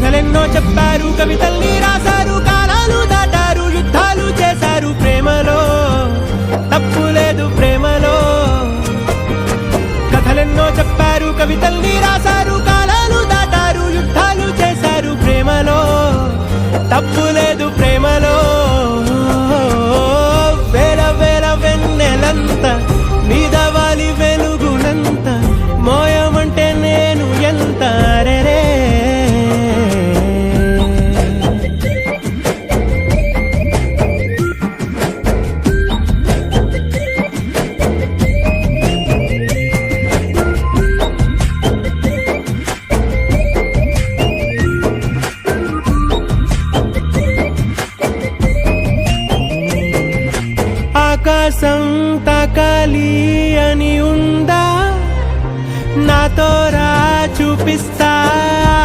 కథలెన్నో చెప్పారు, కవితల్ని రాశారు, కాలాలు దాటారు, యుద్ధాలు చేశారు. ప్రేమలో తప్పు లేదు, ప్రేమలో. కథలెన్నో చెప్పారు, కవితల్ని రాశారు, కాలాలు దాటారు, యుద్ధాలు చేశారు. ప్రేమలో తప్పు లేదు, ప్రేమలో. వేల వేల వెన్నెలంత మీద వాలి వెలుగునంత మోయమంటే నేను ఎంత రే. ఆకాశం తాకాలి అని ఉందా, నాతో రా చూపిస్తా.